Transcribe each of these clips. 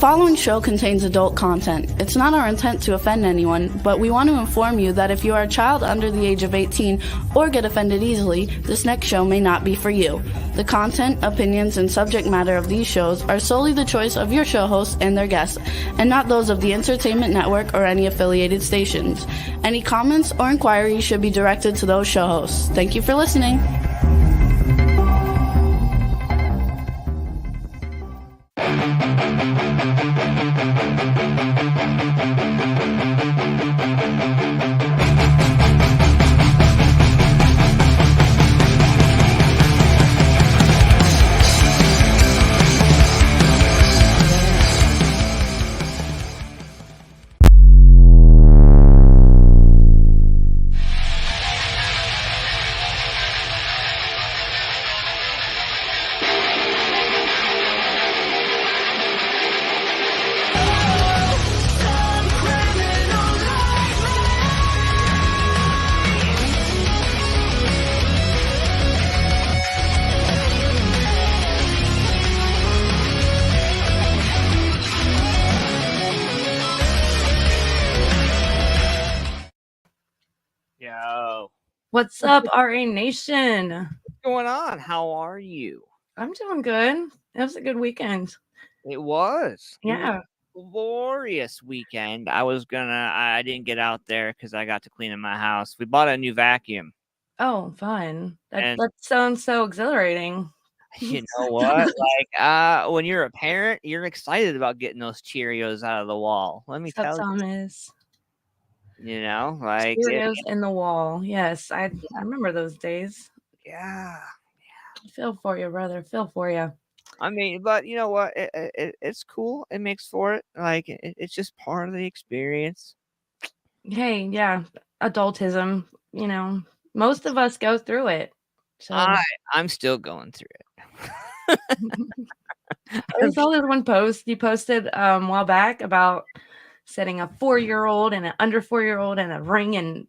following show contains adult content. It's not our intent to offend anyone, but we want to inform you that if you are a child under the age of 18 or get offended easily, this next show may not be for you. The content, opinions, and subject matter of these shows are solely the choice of your show hosts and their guests, and not those of the Entertainment Network or any affiliated stations. Any comments or inquiries should be directed to those show hosts. Thank you for listening. What's up, RA Nation? What's going on? How are you? I'm doing good. It was a good weekend. It was. Yeah. It was a glorious weekend. I didn't get out there because I got to clean in my house. We bought a new vacuum. Oh, fun. That sounds so exhilarating. You know what? Like, when you're a parent, you're excited about getting those Cheerios out of the wall. Let me tell you. Thomas. You know, like Cheerios in the wall. Yes, I remember those days. Yeah. I feel for you, brother. Feel for you. I mean, but you know what? It's cool. It makes for it. Like, it's just part of the experience. Hey, yeah. Adultism, you know, most of us go through it. So I'm still going through it. I saw this one post you posted a while back about setting a 4-year-old and an under 4-year-old in a ring and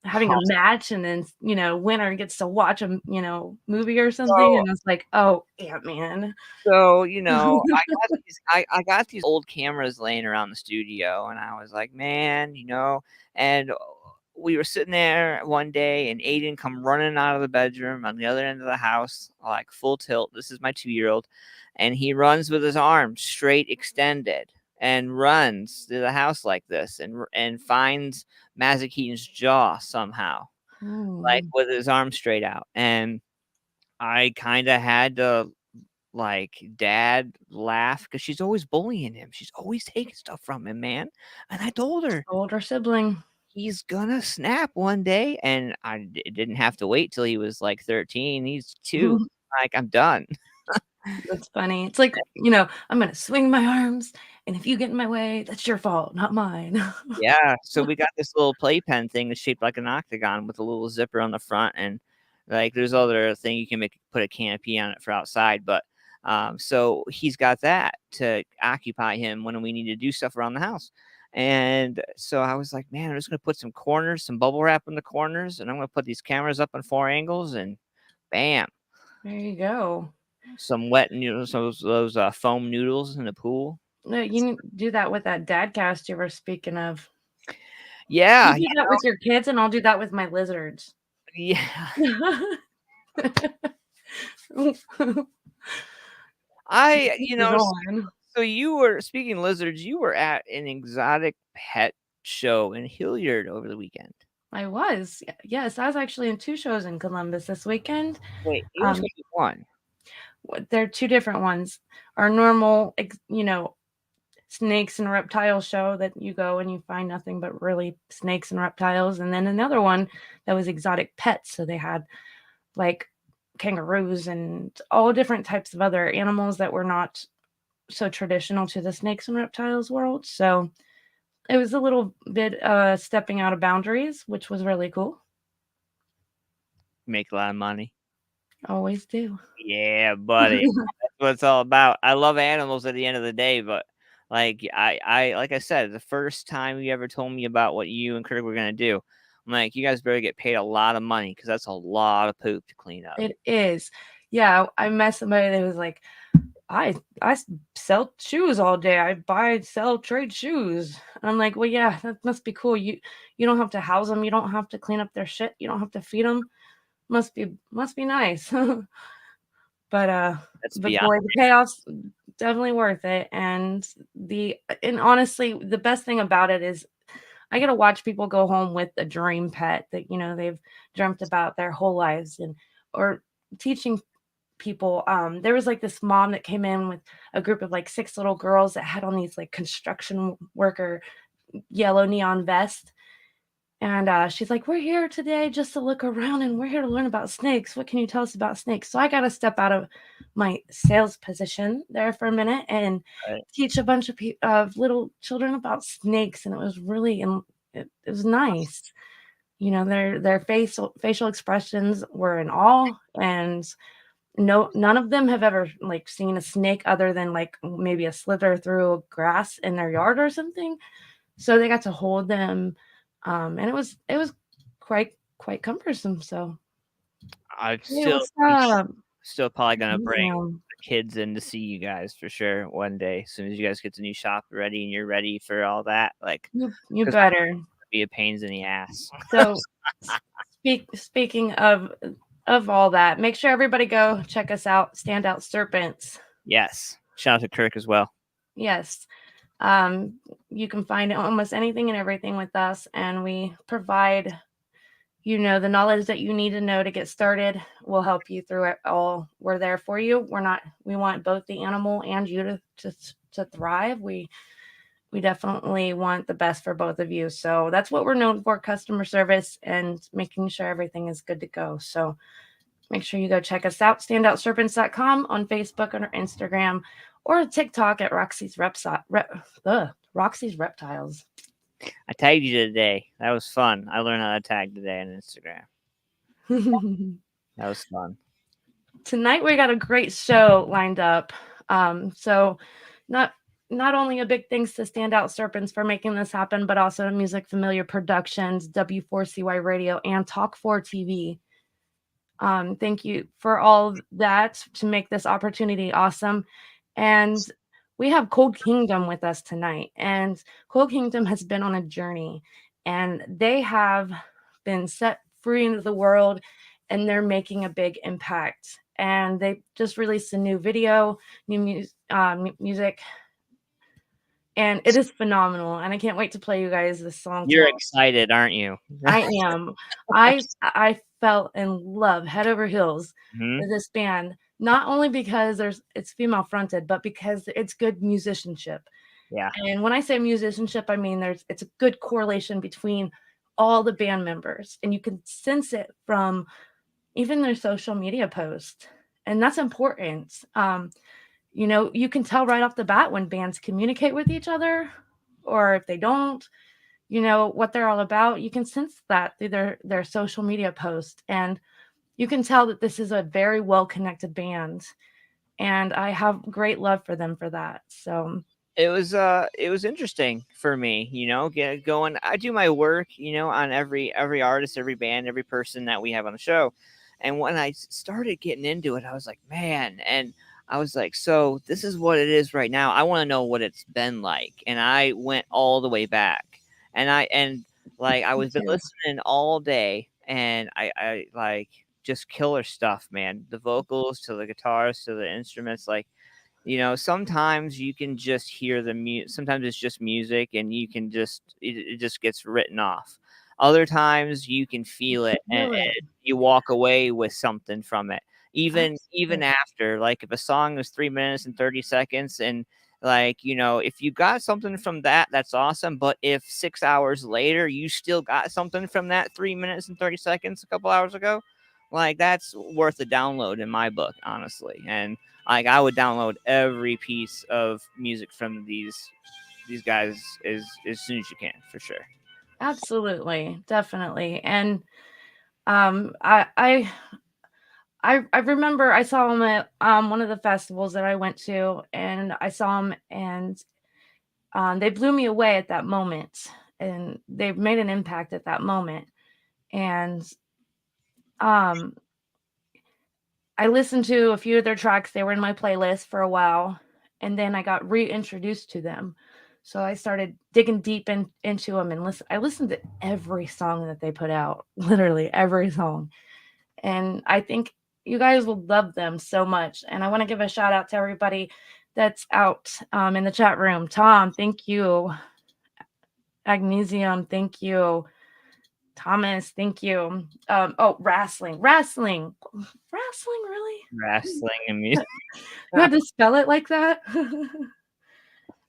having a match, and then, you know, winner gets to watch a, you know, movie or something. And it's like, oh yeah, man. So, you know, I got these old cameras laying around the studio, and I was like, man, you know, and we were sitting there one day, and Aiden come running out of the bedroom on the other end of the house, like full tilt. This is my 2-year-old, and he runs with his arms straight extended and runs through the house like this, and finds Mazakeen's jaw somehow, like with his arms straight out. And I kind of had to, like, Dad laugh because she's always bullying him. She's always taking stuff from him, man. And I told her, older sibling, he's gonna snap one day. And I didn't have to wait till he was like 13. He's 2. Like, I'm done. That's funny. It's like, you know, I'm gonna swing my arms, and if you get in my way, that's your fault, not mine. Yeah. So we got this little playpen thing that's shaped like an octagon with a little zipper on the front, and like there's other thing you can put a canopy on it for outside. But so he's got that to occupy him when we need to do stuff around the house. And so I was like, man, I'm just gonna put some bubble wrap in the corners, and I'm gonna put these cameras up in 4 angles, and bam. There you go. Some wet noodles, those foam noodles in the pool. No, you need to do that with that dad cast you were speaking of. Yeah. You do that with your kids, and I'll do that with my lizards. Yeah. So you were, speaking of lizards, you were at an exotic pet show in Hilliard over the weekend. I was. Yes, I was actually in 2 shows in Columbus this weekend. Wait, it was one. They're 2 different ones. Our normal, you know, snakes and reptiles show that you go and you find nothing but really snakes and reptiles. And then another one that was exotic pets. So they had like kangaroos and all different types of other animals that were not so traditional to the snakes and reptiles world. So it was a little bit stepping out of boundaries, which was really cool. Make a lot of money. Always do. Yeah, buddy. That's what it's all about. I love animals at the end of the day, but like I said, the first time you ever told me about what you and Kirk were gonna do, I'm like, you guys better get paid a lot of money because that's a lot of poop to clean up. It is. Yeah, I met somebody that was like, I sell shoes all day. I buy, sell, trade shoes. And I'm like, well, yeah, that must be cool. You don't have to house them. You don't have to clean up their shit. You don't have to feed them. Must be nice. But That's but beyond. boy, the payoff's definitely worth it. And honestly, the best thing about it is I get to watch people go home with a dream pet that they've dreamt about their whole lives, and or teaching people. There was like this mom that came in with a group of like 6 little girls that had on these like construction worker yellow neon vests. And she's like, we're here today just to look around, and we're here to learn about snakes. What can you tell us about snakes? So I got to step out of my sales position there for a minute and Right. teach a bunch of little children about snakes. And it was really, it was nice. Their facial expressions were in awe, and none of them have ever like seen a snake other than like maybe a slither through grass in their yard or something. So they got to hold them, and it was quite cumbersome. So I'm hey, still what's I'm up? still probably gonna bring Damn. the kids in to see you guys for sure one day. As soon as you guys get the new shop ready and you're ready for all that, like, You because I'm better. gonna be a pains in the ass. So speaking of all that, make sure everybody go check us out. Standout Serpents. Yes. Shout out to Kirk as well. Yes. Um, you can find almost anything and everything with us, and we provide the knowledge that you need to know to get started. We'll help you through it all. We're there for you. We want both the animal and you to thrive. We definitely want the best for both of you. So that's what we're known for, customer service and making sure everything is good to go. So make sure you go check us out, standoutserpents.com, on Facebook or Instagram, or TikTok at Roxy's Reptiles. I tagged you today. That was fun. I learned how to tag today on Instagram. That was fun. Tonight we got a great show lined up. So not only a big thanks to Standout Serpents for making this happen, but also to Music Familiar Productions, W4CY Radio, and Talk4 TV. Thank you for all that to make this opportunity awesome. And we have Cold Kingdom with us tonight. And Cold Kingdom has been on a journey, and they have been set free into the world, and they're making a big impact. And they just released a new video, new music, and it is phenomenal. And I can't wait to play you guys this song You're tomorrow. excited, aren't you? I am. I fell in love head over heels Mhm. with this band, not only because it's female fronted, but because it's good musicianship. Yeah. And when I say musicianship, I mean it's a good correlation between all the band members, and you can sense it from even their social media posts. And that's important. You can tell right off the bat when bands communicate with each other, or if they don't, what they're all about. You can sense that through their social media posts, and you can tell that this is a very well connected band, and I have great love for them for that. So It was interesting for me, get going. I do my work, on every artist, every band, every person that we have on the show. And when I started getting into it, I was like, man, and I was like, so this is what it is right now. I want to know what it's been like. And I went all the way back. And like I was been listening all day, and I like just killer stuff, man. The vocals to the guitars to the instruments, like, sometimes you can just hear the music. Sometimes it's just music, and you can it just gets written off. Other times you can feel it, and you walk away with something from it. Even after, like, if a song is 3 minutes and 30 seconds, and like, if you got something from that, that's awesome. But if 6 hours later you still got something from that 3 minutes and 30 seconds a couple hours ago, like, that's worth a download in my book, honestly. And like, I would download every piece of music from these guys as soon as you can, for sure. Absolutely, definitely. And I remember I saw him at one of the festivals that I went to, and I saw him, and they blew me away at that moment, and they made an impact at that moment. And I listened to a few of their tracks. They were in my playlist for a while, and then I got reintroduced to them. So I started digging deep into them and listen. I listened to every song that they put out, literally every song. And I think you guys will love them so much. And I want to give a shout out to everybody that's out in the chat room. Tom, thank you. Agnesium, thank you. Thomas, thank you. Wrestling, really? Wrestling and music. You had to spell it like that?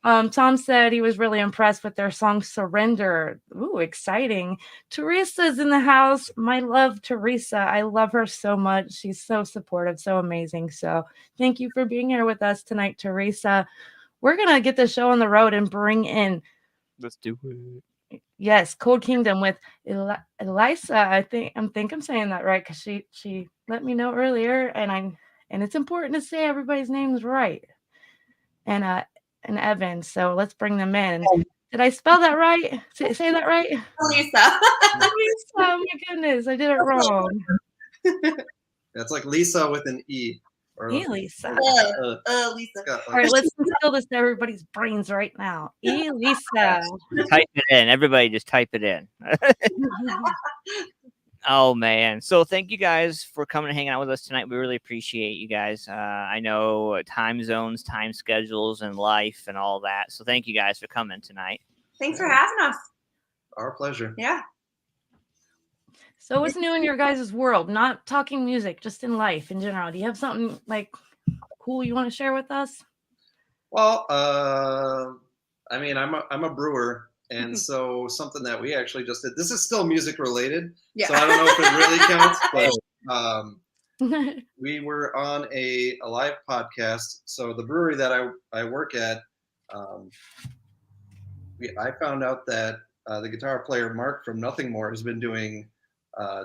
Tom said he was really impressed with their song Surrender. Ooh, exciting. Teresa's in the house. My love, Teresa. I love her so much. She's so supportive, so amazing. So thank you for being here with us tonight, Teresa. We're going to get the show on the road and bring in. Let's do it. Yes, Cold Kingdom with Elissa. I think I'm saying that right because she let me know earlier, and it's important to say everybody's names right. And Evan. So let's bring them in. Did I spell that right? Say that right? Lisa. Lisa, oh my goodness, I did it wrong. It's like Lisa with an E. Or Elissa. Lisa. All right, let's instill this to everybody's brains right now. Elissa. Type it in. Everybody just type it in. Oh, man. So thank you guys for coming and hanging out with us tonight. We really appreciate you guys. I know time zones, time schedules, and life and all that. So thank you guys for coming tonight. Thanks for having us. Our pleasure. Yeah. So what's new in your guys' world? Not talking music, just in life in general. Do you have something like cool you want to share with us? Well, I mean, I'm a brewer, and so something that we actually just did. This is still music related, Yeah. so I don't know if it really counts. But we were on a live podcast. So the brewery that I work at, I found out that the guitar player Mark from Nothing More has been doing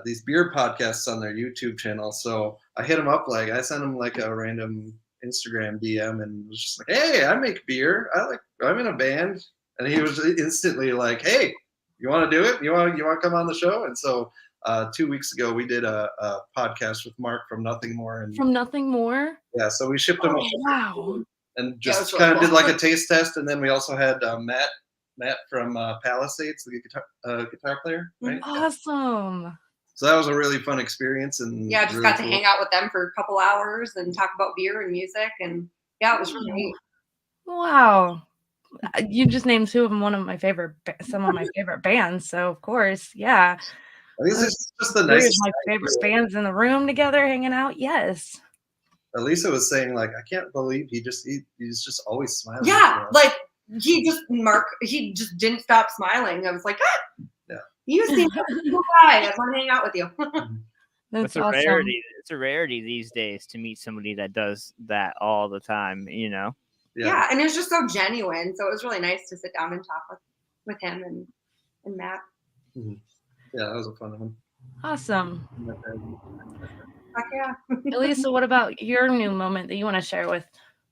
these beer podcasts on their YouTube channel. So I hit him up, I sent him like a random Instagram DM and was just like, "Hey, I make beer. I'm in a band." And he was instantly like, "Hey, you want to do it? You want to come on the show?" And so 2 weeks ago we did a podcast with Mark from Nothing More. And From Nothing More? Yeah, so we shipped him up. Wow. And just really kind of cool. did like a taste test, and then we also had Matt from Palisades, the guitar player, right? Awesome. So that was a really fun experience, and Yeah, just really got to cool. hang out with them for a couple hours and talk about beer and music, and yeah, it was really neat. Wow. You just named some of my favorite bands. So of course, yeah. I think it's just the Three of nicest. my favorite bands in the room together, hanging out. Yes. Elisa was saying, I can't believe he's just always smiling. Yeah, he just didn't stop smiling. I was like, Yeah. You seem like a cool guy. I want to hang out with you. That's It's a awesome. rarity. It's a rarity these days to meet somebody that does that all the time, Yeah, and it was just so genuine. So it was really nice to sit down and talk with him and Matt. Mm-hmm. Yeah, that was a fun one. Awesome. Fuck yeah. Elisa, what about your new moment that you want to share with?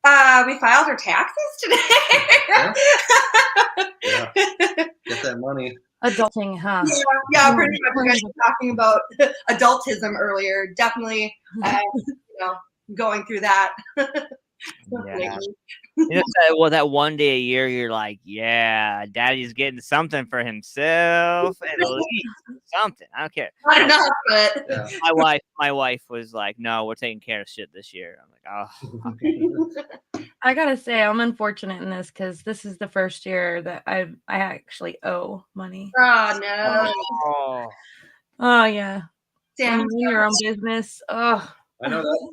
We filed our taxes today. Yeah. Get that money. Adulting, huh? Yeah, pretty much. You guys were talking about adultism earlier. Definitely, going through that. Yeah. That one day a year, you're like, yeah, daddy's getting something for himself, at least something. I don't care. Not enough, but Yeah. My wife was like, no, we're taking care of shit this year. I'm like, oh, okay. I gotta say, I'm unfortunate in this because this is the first year that I actually owe money. oh no. Oh yeah. Sam, When you your own business. Oh. I know that.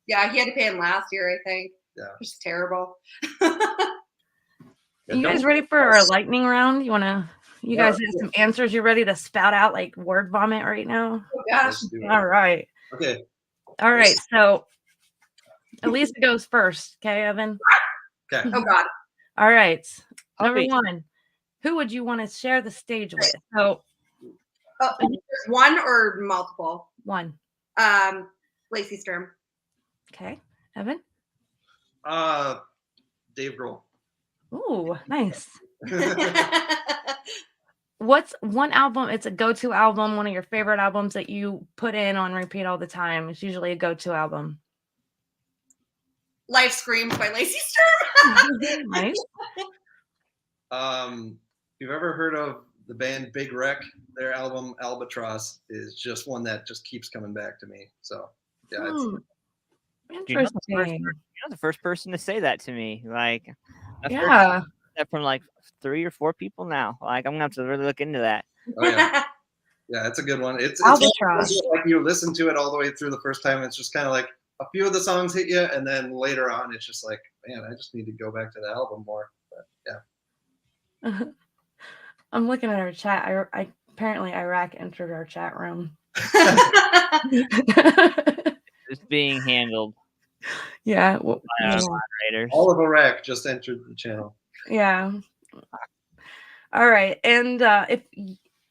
yeah, he had to pay him last year, I think. Yeah. Which is terrible. You guys ready for our lightning round? You guys have some answers? You're ready to spout out like word vomit right now? Oh gosh. Let's do it. All right. Okay. All right. So Elisa goes first. Okay, Evan? Okay. Oh god. All right. Number Okay. 1. Who would you want to share the stage with? So Just one or multiple? 1. Lacey Sturm. Okay. Evan? Dave Grohl. Ooh, nice. what's one album? It's a go-to album, one of your favorite albums that you put in on repeat all the time. It's usually a go-to album. Life Screams by Lacey Sturm. Nice. If you've ever heard of the band Big Wreck, their album Albatross is just one that just keeps coming back to me. So yeah, it's, Interesting. You're the first person to say that to me. Like, I've heard Yeah. that from like 3 or 4 people now. Like, I'm gonna have to really look into that. oh yeah, yeah, it's a good one. It's Albatross. like you listen to it all the way through the first time. It's just kind of like a few of the songs hit you, and then later on, it's just like, man, I just need to go back to the album more. But yeah. I'm looking at our chat. I apparently Iraq entered our chat room. It's being handled Yeah. by our moderators. All of Iraq just entered the channel. Yeah. All right. And if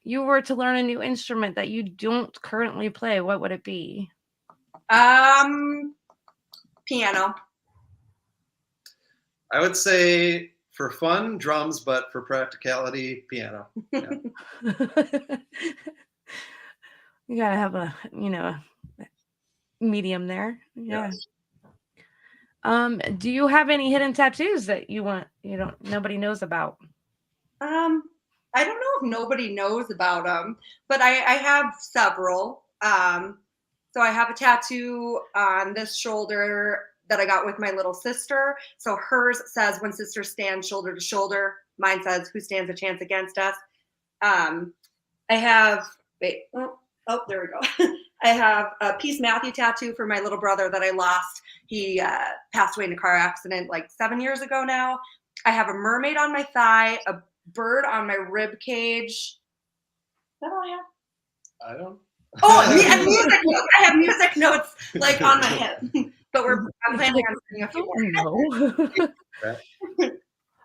you were to learn a new instrument that you don't currently play, what would it be? Piano. I would say for fun, drums, but for practicality, piano. Yeah. You gotta have a medium there. Yeah. Do you have any hidden tattoos that nobody knows about? I don't know if nobody knows about them, but I have several. So I have a tattoo on this shoulder that I got with my little sister. So hers says, "When sisters stand shoulder to shoulder." Mine says, "Who stands a chance against us?" I have, there we go. I have a Peace Matthew tattoo for my little brother that I lost. He passed away in a car accident like 7 years ago now. I have a mermaid on my thigh, a bird on my rib cage. Is that all I have? I don't. Oh, and music notes. I have music notes like on my hip. But I'm planning on doing a few more.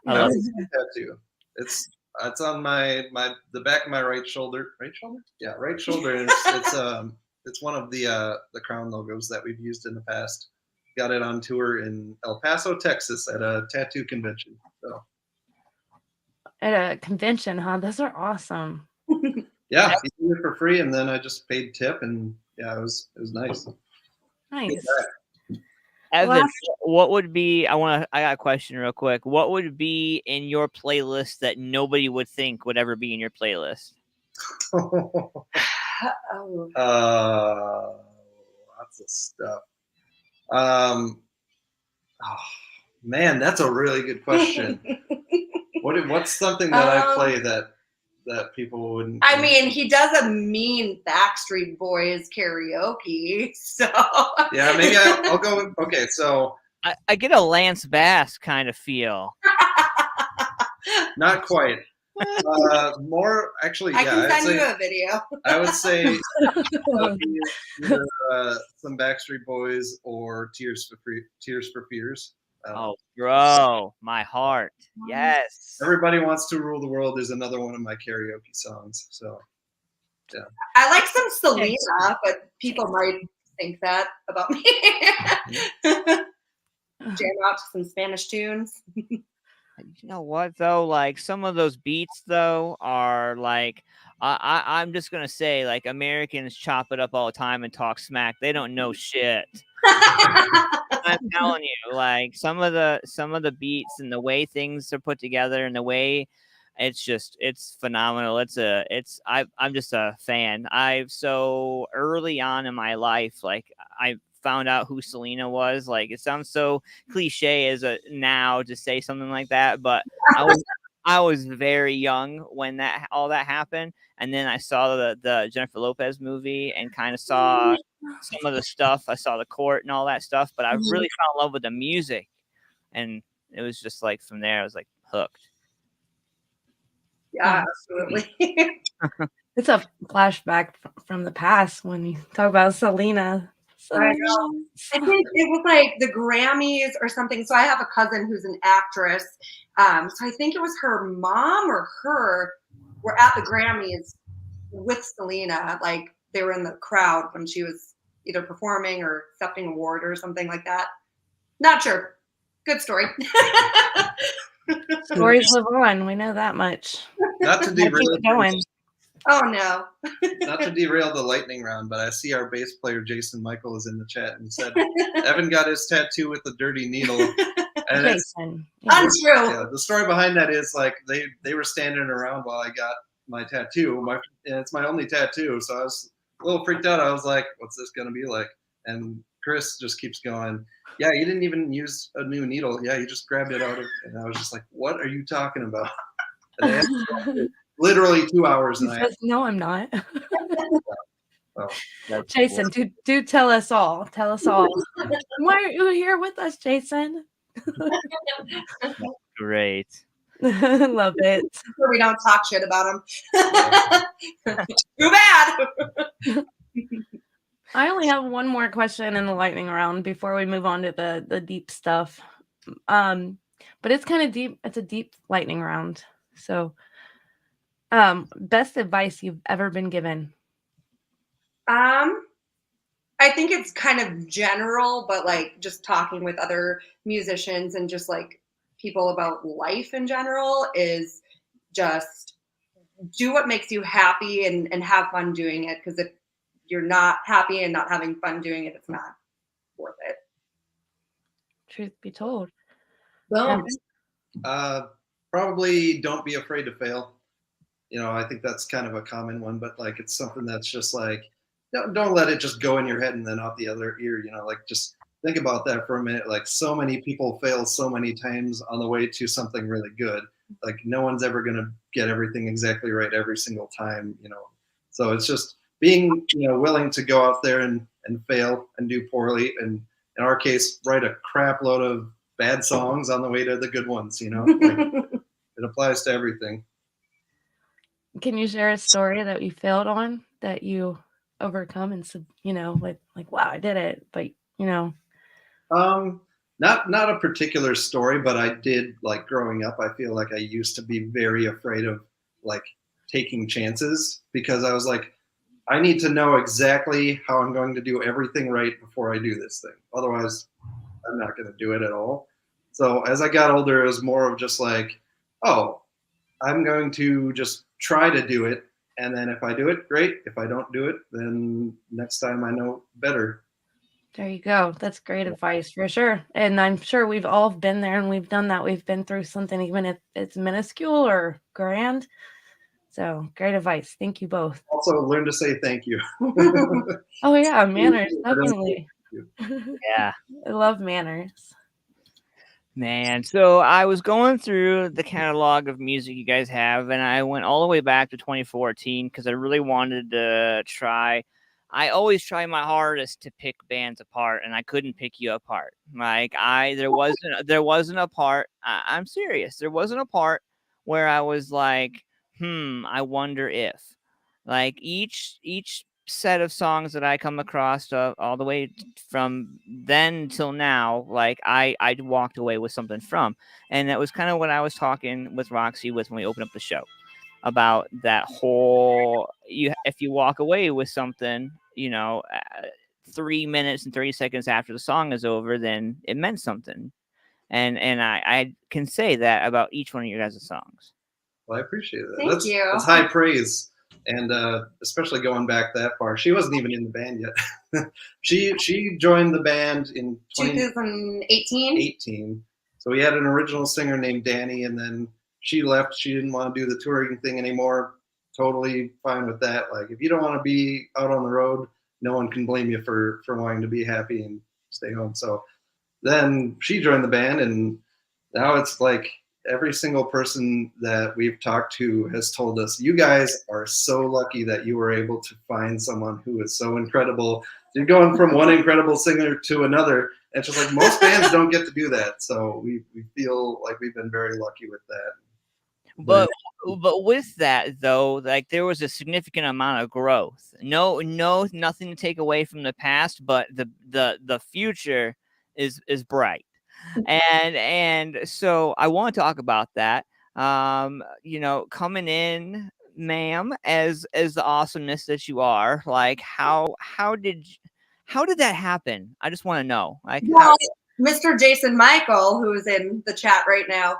I love tattoo. It's on the back of my right shoulder. Right shoulder? Yeah, right shoulder. And it's one of the crown logos that we've used in the past. Got it on tour in El Paso, Texas, at a tattoo convention. So. At a convention, huh? Those are awesome. Yeah, he did it for free, and then I just paid tip, and yeah, it was nice. Nice. Evan, what would be? I got a question real quick. What would be in your playlist that nobody would think would ever be in your playlist? Lots of stuff. Man, that's a really good question. What's something that I play that people wouldn't? I mean, he does a mean Backstreet Boys karaoke, so yeah, maybe I'll go with, okay. So I get a Lance Bass kind of feel. Not quite. More actually. I yeah, can send you a video. I would say either some Backstreet Boys or Tears for Fears. Oh, bro, my heart. Yes. Everybody Wants to Rule the World is another one of my karaoke songs. So, yeah. I like some Selena, but people might think that about me. Jam out to some Spanish tunes. You know what though? Like some of those beats though are like I'm just gonna say like Americans chop it up all the time and talk smack. They don't know shit. I'm telling you, like some of the beats and the way things are put together and the way it's phenomenal. I'm just a fan. So early on in my life, like I found out who Selena was. Like it sounds so cliche now to say something like that, but I was very young when all that happened, and then I saw the Jennifer Lopez movie and kind of saw some of the stuff. I saw The Court and all that stuff, but I really fell in love with the music, and it was just like from there I was like hooked. Yeah, absolutely. It's a flashback from the past when you talk about Selena. I know. I think it was like the Grammys or something. So I have a cousin who's an actress. So I think it was her mom or her were at the Grammys with Selena. Like they were in the crowd when she was either performing or accepting an award or something like that. Not sure. Good story. Stories live on. We know that much. Not to derail. Keep it going. Oh no. Not to derail the lightning round, but I see our bass player Jason Michael is in the chat and said Evan got his tattoo with the dirty needle. And Jason. Untrue. yeah, the story behind that is like they were standing around while I got my tattoo. And it's my only tattoo, so I was a little freaked out. I was like, "What's this gonna be like?" And Chris just keeps going, "Yeah, you didn't even use a new needle. Yeah, you just grabbed it out of." And I was just like, "What are you talking about?" Literally 2 hours. He And says, no, I'm not. Oh, Jason, do tell us all. Tell us all. Why are you here with us, Jason? Great. Love it. Sure we don't talk shit about him. Too bad. I only have one more question in the lightning round before we move on to the deep stuff. But it's kind of deep. It's a deep lightning round. So, best advice you've ever been given? I think it's kind of general, but like just talking with other musicians and just like people about life in general is just do what makes you happy and have fun doing it. Because if you're not happy and not having fun doing it, it's not worth it. Truth be told. Boom. Probably don't be afraid to fail. You know, I think that's kind of a common one, but like it's something that's just like don't let it just go in your head and then out the other ear. You know, like just think about that for a minute. Like so many people fail so many times on the way to something really good. Like no one's ever going to get everything exactly right every single time. You know, so it's just being willing to go out there and fail and do poorly, and in our case, write a crap load of bad songs on the way to the good ones. You know, like, it applies to everything. Can you share a story that you failed on that you overcome and like wow, I did it, but not a particular story, but I did, like growing up, I feel like I used to be very afraid of like taking chances because I was like, I need to know exactly how I'm going to do everything right before I do this thing. Otherwise, I'm not going to do it at all. So as I got older, it was more of just like, oh, I'm going to just try to do it. And then if I do it, great. If I don't do it, then next time I know better. There you go. That's great advice for sure. And I'm sure we've all been there and we've done that. We've been through something, even if it's minuscule or grand. So great advice. Thank you both. Also learn to say thank you. Oh yeah, manners, definitely. Yeah. I love manners. Man, so I was going through the catalog of music you guys have, and I went all the way back to 2014 because I really wanted to try. I always try my hardest to pick bands apart, and I couldn't pick you apart. Like there wasn't a part. I'm serious. There wasn't a part where I was like, I wonder if. Like each set of songs that I come across all the way from then till now, like I walked away with something from, and that was kind of what I was talking with Roxy with when we opened up the show about that whole if you walk away with something 3 minutes and 30 seconds after the song is over, then it meant something, and I can say that about each one of your guys' songs. Well, I appreciate that. Thank you. That's high praise. And especially going back that far, she wasn't even in the band yet. she joined the band in 2018. So we had an original singer named Danny, and then she left. She didn't want to do the touring thing anymore. Totally fine with that. Like if you don't want to be out on the road, no one can blame you for wanting to be happy and stay home. So then she joined the band, and now it's like every single person that we've talked to has told us, you guys are so lucky that you were able to find someone who is so incredible. You're going from one incredible singer to another. And it's just like most bands don't get to do that. So we feel like we've been very lucky with that. But with that though, like there was a significant amount of growth. No, nothing to take away from the past, but the future is bright. And so I want to talk about that. Coming in, ma'am, as the awesomeness that you are, like how did that happen? I just want to know. Like, well, Mr. Jason Michael, who's in the chat right now,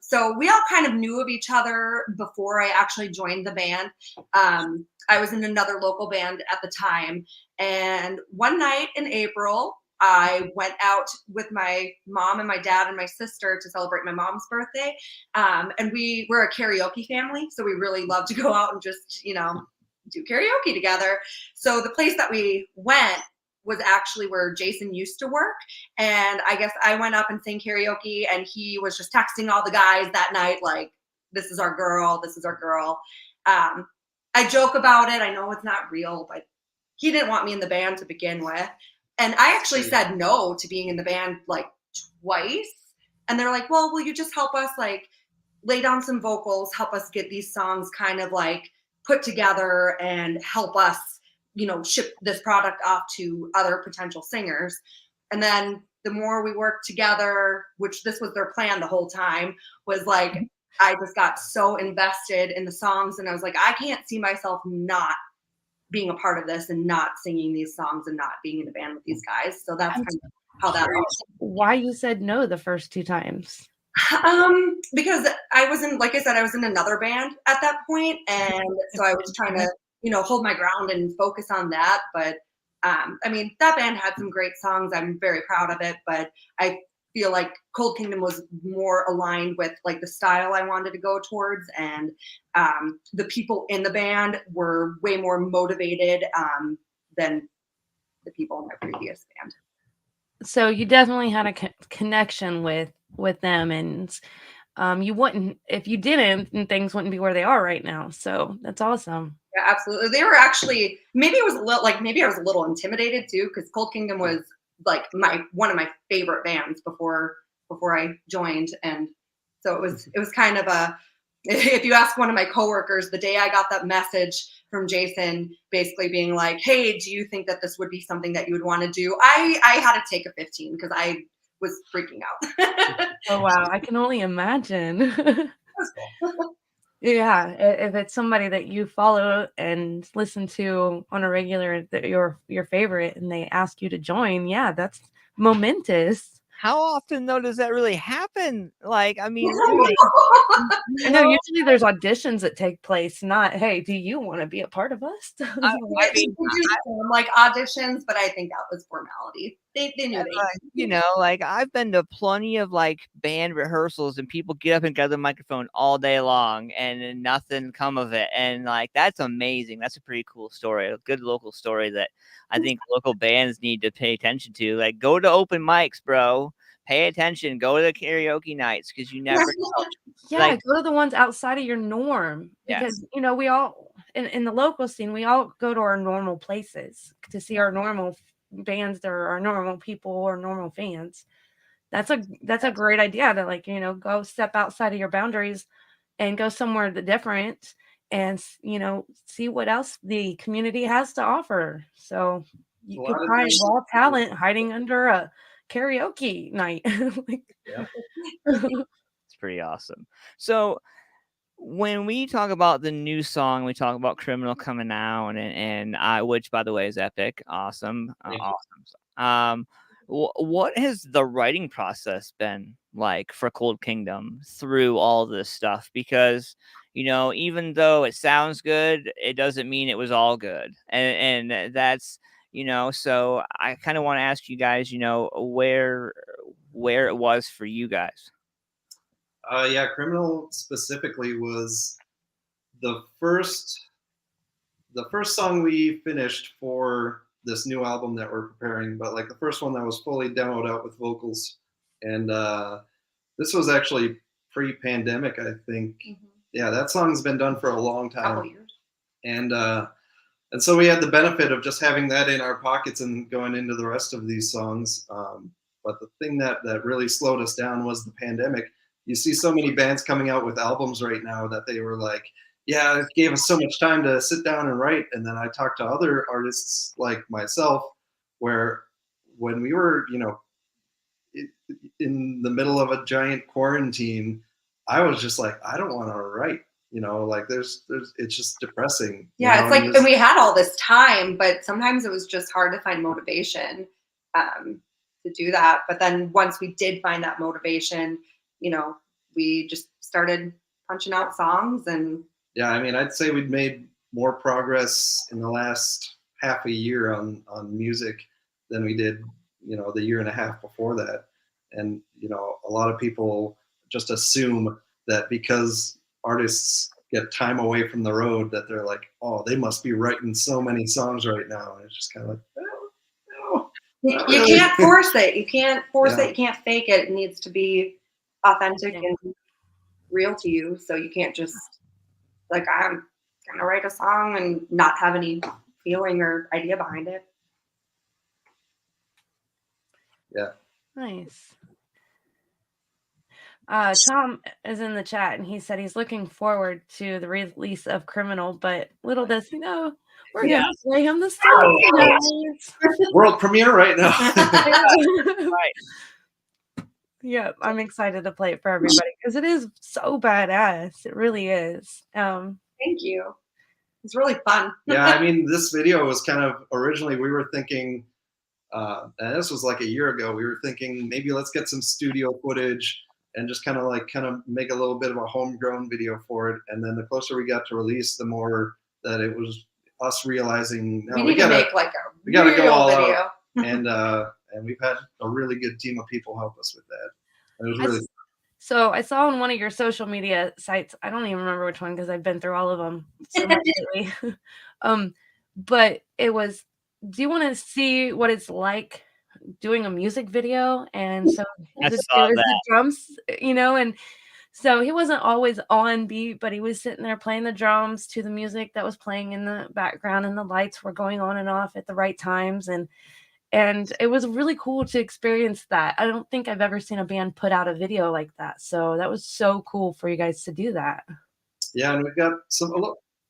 So we all kind of knew of each other before I actually joined the band. I was in another local band at the time. And one night in April, I went out with my mom and my dad and my sister to celebrate my mom's birthday. And we're a karaoke family. So we really love to go out and just, do karaoke together. So the place that we went was actually where Jason used to work. And I guess I went up and sang karaoke, and he was just texting all the guys that night, like, this is our girl, this is our girl. I joke about it. I know it's not real, but he didn't want me in the band to begin with. And I actually said no to being in the band like twice. And they're like, well, will you just help us like lay down some vocals, help us get these songs kind of like put together and help us, ship this product off to other potential singers. And then the more we worked together, which this was their plan the whole time, was like, I just got so invested in the songs, and I was like, I can't see myself not being a part of this and not singing these songs and not being in a band with these guys. So that's kind of how that works. Why you said no the first 2 times? Because I was in another band at that point, and so I was trying to, hold my ground and focus on that. But that band had some great songs. I'm very proud of it, but I feel like Cold Kingdom was more aligned with like the style I wanted to go towards, and the people in the band were way more motivated than the people in my previous band. So you definitely had a connection with them, and you wouldn't, if you didn't, then things wouldn't be where they are right now. So that's awesome. Yeah, absolutely. They were actually, maybe I was a little intimidated too, because Cold Kingdom was like one of my favorite bands before I joined. And so it was kind of if you ask one of my coworkers, the day I got that message from Jason basically being like, hey, do you think that this would be something that you would want to do? I had to take a 15 because I was freaking out. Oh, wow. I can only imagine. That's cool. Yeah. If it's somebody that you follow and listen to on a regular, your favorite, and they ask you to join, yeah, that's momentous. How often though does that really happen? Like, I mean, Really? No, usually there's auditions that take place, not, hey, do you want to be a part of us? I mean, like auditions, but I think that was formality. They knew like I've been to plenty of like band rehearsals, and people get up and get the microphone all day long, and nothing come of it. And like that's amazing. That's a pretty cool story, a good local story that I think local bands need to pay attention to. Like, go to open mics, bro. Pay attention. Go to the karaoke nights, because you never know. Yeah, Like, go to the ones outside of your norm, because we all in the local scene, we all go to our normal places to see our normal bands, that are our normal people or normal fans. That's a great idea to go step outside of your boundaries and go somewhere different, and see what else the community has to offer. So you could find raw talent hiding under a karaoke night. it's pretty awesome. So when we talk about the new song, we talk about Criminal coming out, and which, by the way, is epic, awesome, awesome. What has the writing process been like for Cold Kingdom through all this stuff? Because even though it sounds good, it doesn't mean it was all good, and that's So I kind of want to ask you guys, where it was for you guys. Criminal specifically was the first song we finished for this new album that we're preparing, but like the first one that was fully demoed out with vocals. And this was actually pre-pandemic, I think. Mm-hmm. Yeah, that song's been done for a long time. Couple years. And so we had the benefit of just having that in our pockets and going into the rest of these songs. But the thing that really slowed us down was the pandemic. You see so many bands coming out with albums right now that they were like, yeah, it gave us so much time to sit down and write. And then I talked to other artists like myself, where when we were, in the middle of a giant quarantine, I was just like, I don't want to write. It's just depressing. Yeah, it's like, and we had all this time, but sometimes it was just hard to find motivation to do that. But then once we did find that motivation, we just started punching out songs. And yeah, I mean, I'd say we'd made more progress in the last half a year on music than we did, the year and a half before that. And, a lot of people just assume that because artists get time away from the road that they're like, oh, they must be writing so many songs right now. And it's just kind of like, no. You can't force it. You can't force Yeah. it. You can't fake it. It needs to be authentic and real to you. So you can't just like, I'm gonna write a song and not have any feeling or idea behind it. Yeah. Nice. Tom is in the chat and he said he's looking forward to the release of Criminal, but little does he know we're gonna play him the song tonight. World premiere right now. Right. Yeah, I'm excited to play it for everybody because it is so badass. It really is. Thank you. It's really fun. Yeah, I mean, this video was kind of originally we were thinking, and this was like a year ago. We were thinking maybe let's get some studio footage and just kind of make a little bit of a homegrown video for it. And then the closer we got to release, the more that it was us realizing we need to make like we gotta go all video. out. And we've had a really good team of people help us with that. And it was really So I saw on one of your social media sites, I don't even remember which one because I've been through all of them so much lately. But it was, do you want to see what it's like doing a music video? And so it was the drums, and so he wasn't always on beat, but he was sitting there playing the drums to the music that was playing in the background, and the lights were going on and off at the right times. And it was really cool to experience that. I don't think I've ever seen a band put out a video like that. So that was so cool for you guys to do that. Yeah, and we've got a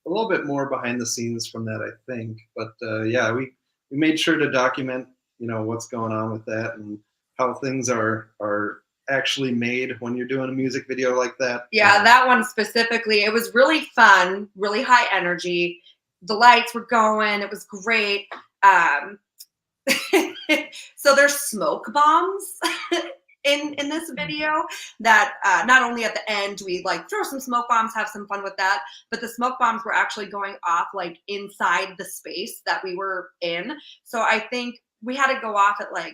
little bit more behind the scenes from that, I think. But yeah, we made sure to document, what's going on with that and how things are actually made when you're doing a music video like that. Yeah, that one specifically, it was really fun, really high energy. The lights were going. It was great. So there's smoke bombs in this video that not only at the end we like throw some smoke bombs, have some fun with that, but the smoke bombs were actually going off like inside the space that we were in. So I think we had to go off at like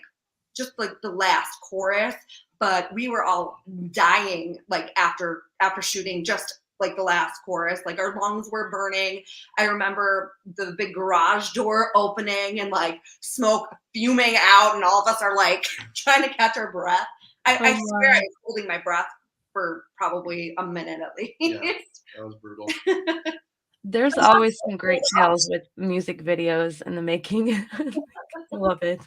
just like the last chorus, but we were all dying like after shooting just like the last chorus, like our lungs were burning. I remember the big garage door opening and like smoke fuming out, and all of us are like trying to catch our breath. I swear I was holding my breath for probably a minute at least. Yeah, that was brutal. There's always some great tales with music videos and the making. I love it.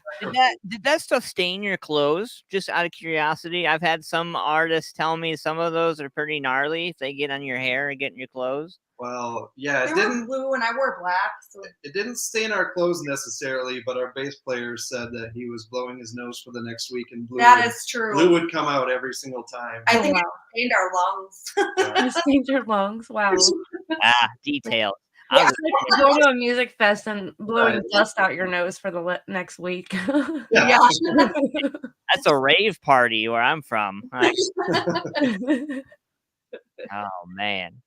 Did that stuff stain your clothes? Just out of curiosity, I've had some artists tell me some of those are pretty gnarly if they get on your hair and get in your clothes. Well, yeah, it didn't. Blue and I wore black, so it didn't stain our clothes necessarily. But our bass player said that he was blowing his nose for the next week, and is true. Blue would come out every single time. I think it stained our lungs. It stained your lungs. Wow. Details. Yeah, like going to a music fest and blowing dust out your nose for the next week. Yeah. That's a rave party where I'm from. Like, oh man.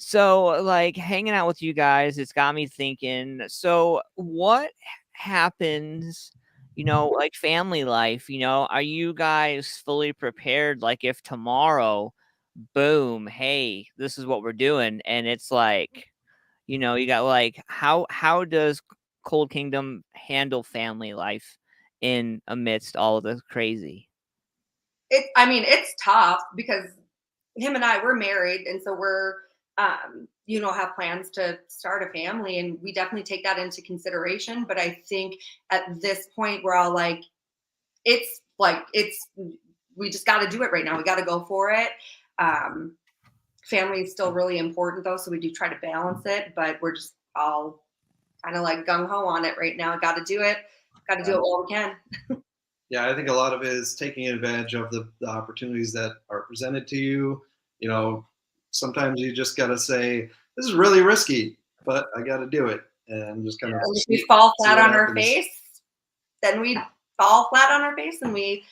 So like hanging out with you guys, it's got me thinking, so what happens, like family life, are you guys fully prepared? Like if tomorrow, boom, hey, this is what we're doing. And it's like, you got like, how does Cold Kingdom handle family life in amidst all of this crazy? It's tough because him and I, we're married. And so we're, have plans to start a family, and we definitely take that into consideration. But I think at this point we're all like, we just got to do it right now. We got to go for it. Family is still really important though. So we do try to balance it, but we're just all kind of like gung ho on it right now. Got to do it. Got to do it while we can. Yeah. I think a lot of it is taking advantage of the opportunities that are presented to you. Sometimes you just got to say, this is really risky, but I got to do it. And just kind of, if we fall flat on our face, then we fall flat on our face and we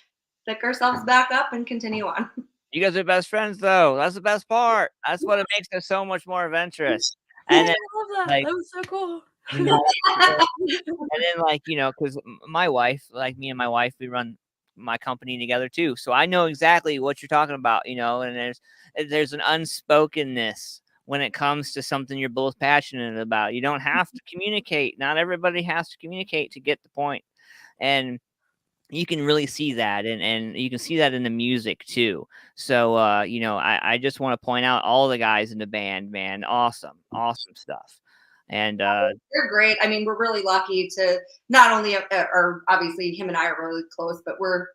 pick ourselves back up and continue on. You guys are best friends, though. That's the best part. That's what it makes it so much more adventurous. And then, I love that. like, That was so cool. you know, and then, like, you know, because my wife, like me and my wife, we run my company together too, so I know exactly what you're talking about, you know. And there's an unspokenness when it comes to something you're both passionate about. You don't have to communicate. Not everybody has to communicate to get the point, and you can really see that, and you can see that in the music too. So you know, I just want to point out all the guys in the band, man. Awesome stuff. And they're great. I mean, we're really lucky to not only are obviously him and I are really close, but we're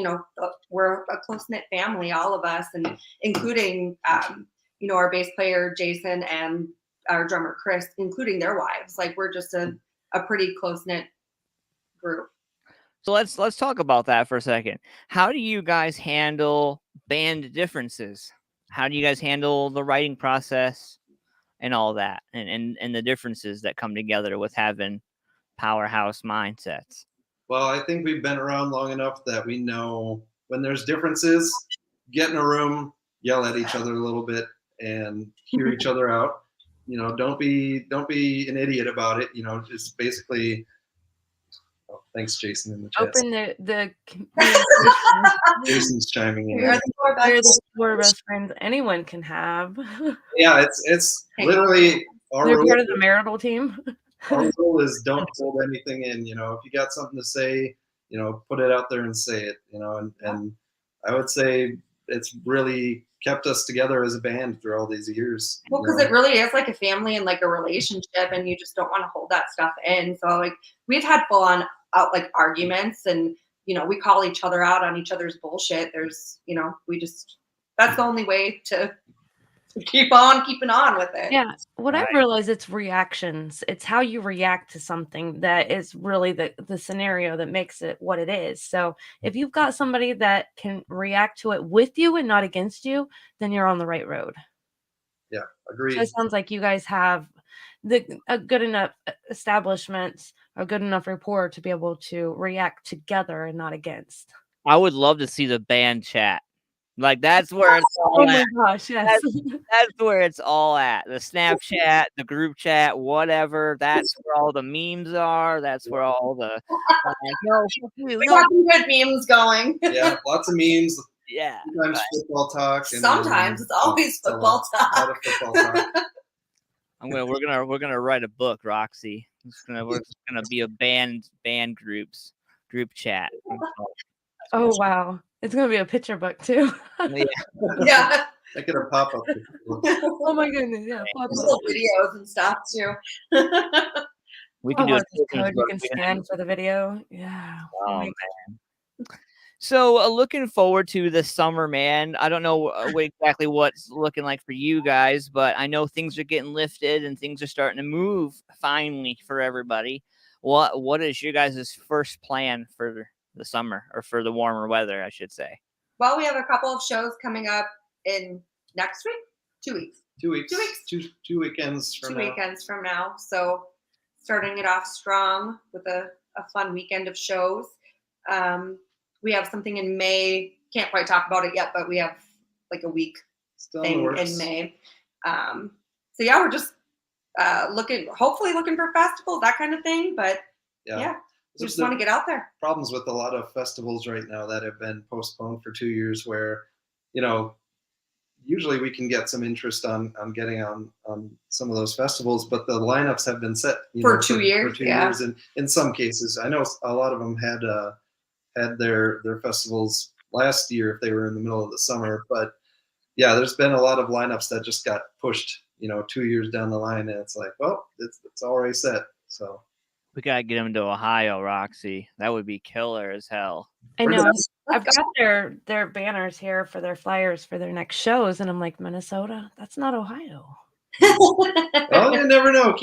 a close-knit family, all of us, and including our bass player Jason and our drummer Chris, including their wives. Like, we're just a pretty close-knit group. So let's talk about that for a second. How do you guys handle band differences? How do you guys handle the writing process and all that, and the differences that come together with having powerhouse mindsets? Well, I think we've been around long enough that we know when there's differences, get in a room, yell at each other a little bit, and hear each other out. You know, don't be an idiot about it. You know, just basically. Oh, thanks, Jason, in the chat. Open the Jason's chiming in. They're the four best friends anyone can have. Yeah, it's literally They're part of the marital team. Our rule is don't hold anything in. You know, if you got something to say, you know, put it out there and say it. You know, and I would say it's really kept us together as a band through all these years. Well, because it really is like a family and like a relationship, and you just don't want to hold that stuff in. So, like, we've had full on out like arguments, and we call each other out on each other's bullshit. There's, that's the only way to keep on keeping on with it. Yeah. What I've realized, it's reactions. It's how you react to something that is really the scenario that makes it what it is. So if you've got somebody that can react to it with you and not against you, then you're on the right road. Yeah, agreed. So it sounds like you guys have a good enough establishment, a good enough rapport to be able to react together and not against. I would love to see the band chat. Like, that's where it's all at. My gosh, yes. That's where it's all at. The Snapchat, the group chat, whatever. That's where all the memes are. That's where all the we got some good memes going. Yeah, lots of memes. Yeah. Sometimes football talk. Sometimes it's always football talk. A lot of football talk. We're gonna write a book, Roxy. We're gonna be a band group chat. Oh wow. It's going to be a picture book too. Yeah. Make it a pop-up. Oh my goodness. Yeah. Little videos and stuff too. We can do a code you can scan for the video. Yeah. Oh man. So looking forward to the summer, man. I don't know exactly what's looking like for you guys, but I know things are getting lifted and things are starting to move finally for everybody. What is your guys' first plan for the summer, or for the warmer weather, I should say? Well, we have a couple of shows coming up in next week, 2 weeks. 2 weeks. 2 weeks. Two weekends from now. 2 weekends from now. So starting it off strong with a fun weekend of shows. We have something in May. Can't quite talk about it yet, but we have like a week thing in May. So yeah, we're just hopefully looking for festivals, that kind of thing. But yeah. We just want to get out there. Problems with a lot of festivals right now that have been postponed for 2 years, where, usually we can get some interest on getting on some of those festivals, but the lineups have been set for 2 years. For 2 years, and in some cases, I know a lot of them had their festivals last year if they were in the middle of the summer. But yeah, there's been a lot of lineups that just got pushed, 2 years down the line, and it's like, well, it's already set. So. We gotta get them to Ohio, Roxy. That would be killer as hell. I know. I've got their banners here for their flyers for their next shows, and I'm like, Minnesota? That's not Ohio. Well, you never know,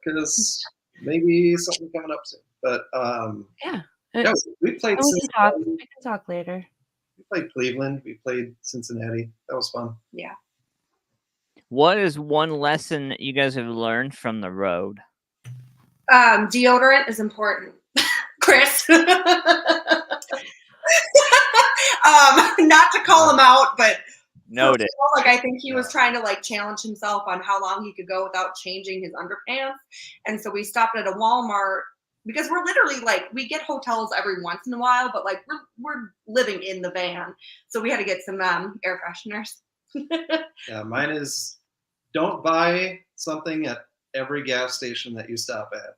because maybe something coming up soon. But we played. We can talk later. We played Cleveland. We played Cincinnati. That was fun. Yeah. What is one lesson that you guys have learned from the road? Deodorant is important. Chris. Not to call him out, but Noted. like I think he was trying to like challenge himself on how long he could go without changing his underpants. And so we stopped at a Walmart because we're literally like, we get hotels every once in a while, but like we're living in the van. So we had to get some air fresheners. Yeah, mine is don't buy something at every gas station that you stop at.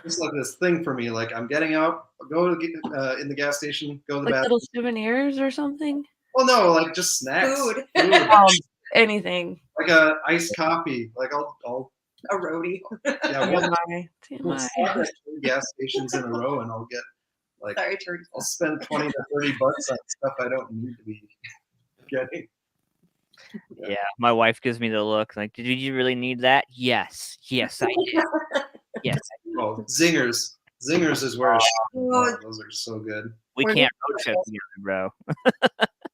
It's like this thing for me. Like I'm getting out, go to in the gas station, go to the Like bathroom. little souvenirs or something? Well, no, like just snacks, Food. Anything. like a iced coffee. Like I'll A roadie. yeah, we'll TMI. stop at 3 gas stations in a row, and I'll get like Sorry, Teresa. I'll spend $20 to $30 on stuff I don't need to be getting. Yeah, my wife gives me the look like, did you really need that? Yes, I did. Yes. Oh, Zingers. Zingers is where Oh, those are so good. We Where's can't the road trip together, bro.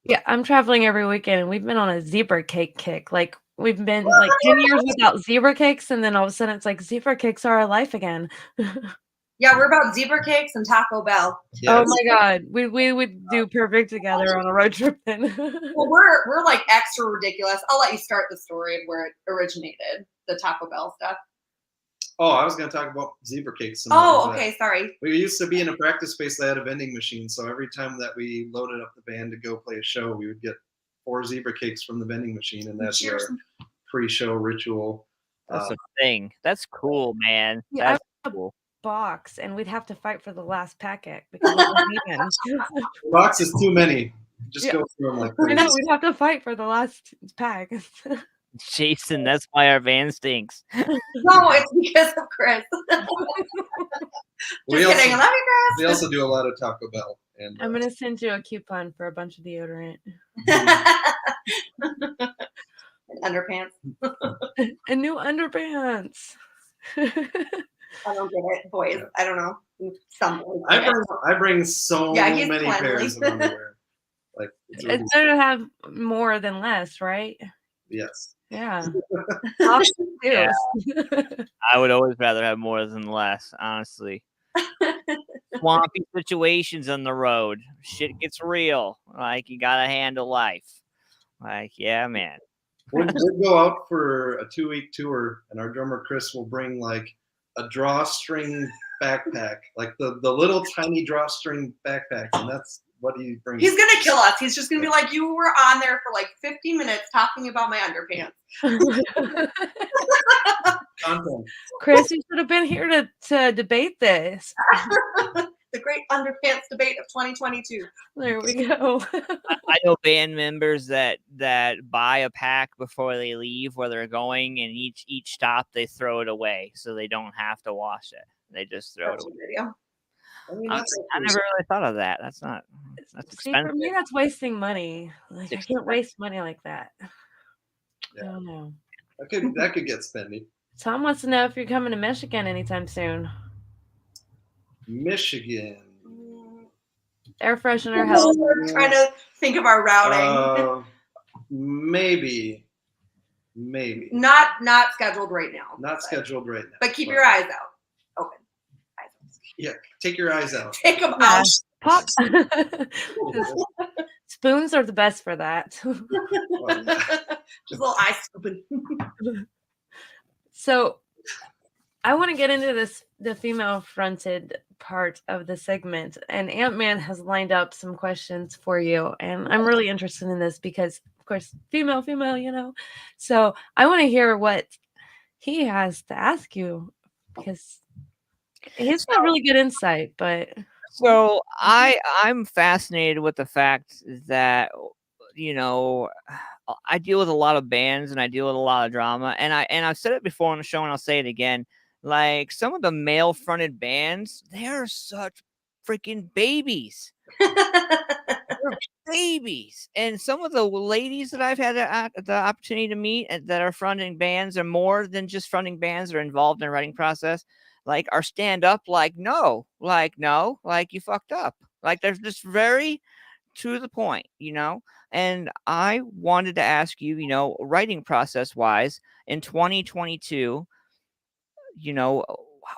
Yeah, I'm traveling every weekend and we've been on a zebra cake kick. Like we've been like 10 years without zebra cakes, and then all of a sudden it's like zebra cakes are our life again. yeah, we're about zebra cakes and Taco Bell. Oh Yes. my god. We would do perfect together on a road trip then. Well, we're like extra ridiculous. I'll let you start the story of where it originated, the Taco Bell stuff. Oh, I was going to talk about zebra cakes. Oh, okay, sorry. We used to be in a practice space that had a vending machine. So every time that we loaded up the band to go play a show, we would get 4 zebra cakes from the vending machine, and that's our pre-show ritual. That's a thing. That's cool, man. Yeah, That's I have cool. a box and we'd have to fight for the last packet because it wasn't even. Box is too many. Just Yeah. go through them like I know, crazy. we'd have to fight for the last pack. Jason, that's why our van stinks. No, it's because of Chris. We Just kidding. I also, love you, we also do a lot of Taco Bell. And I'm gonna send you a coupon for a bunch of deodorant. Chris. Underpants. And new underpants. I don't get it, boys. I don't know. Some boys. I bring so Yeah, he's many cleanly. pairs of underwear. Like it's really, It's better to have more than less, right? yes. Yeah. Options too. Yeah. I would always rather have more than less, honestly. Swampy situations on the road. Shit gets real. Like, you gotta handle life. Like, yeah, man. We'd go out for a 2-week tour, and our drummer Chris will bring like a drawstring backpack, like the little tiny drawstring backpack, and that's what he brings. He's gonna kill us. He's just gonna be like, you were on there for like 50 minutes talking about my underpants. Content. Chris, you should have been here to debate this. The great underpants debate of 2022. There we go. I know band members that buy a pack before they leave where they're going, and each stop they throw it away so they don't have to wash it. They just throw it away. Video. I mean, I that's never really thought of that. That's See, expensive. for me, that's wasting money. Like, I can't waste money like that. Yeah. I don't know. that could get spendy. Tom wants to know if you're coming to Michigan anytime soon. Michigan. Air freshener help. We're trying to think of our routing. Maybe. Maybe. Not scheduled right now. Not scheduled right now. But keep your eyes out. Open. Yeah, take your eyes out. Take them Yeah. out. Pop. Spoons are the best for that. Well, yeah. Just a little eye scooping. So I want to get into the female fronted part of the segment, and Antman has lined up some questions for you, and I'm really interested in this because, of course, female, you know. So I want to hear what he has to ask you because he's got really good insight. But So I'm fascinated with the fact that, you know, I deal with a lot of bands and I deal with a lot of drama, and I've said it before on the show and I'll say it again. Like, some of the male fronted bands, they're such freaking babies. They're babies. And some of the ladies that I've had the opportunity to meet that are fronting bands are more than just fronting bands that are involved in the writing process. Like, are stand up like, no, you fucked up. Like, they're just very to the point, you know? And I wanted to ask you, you know, writing process wise in 2022, you know,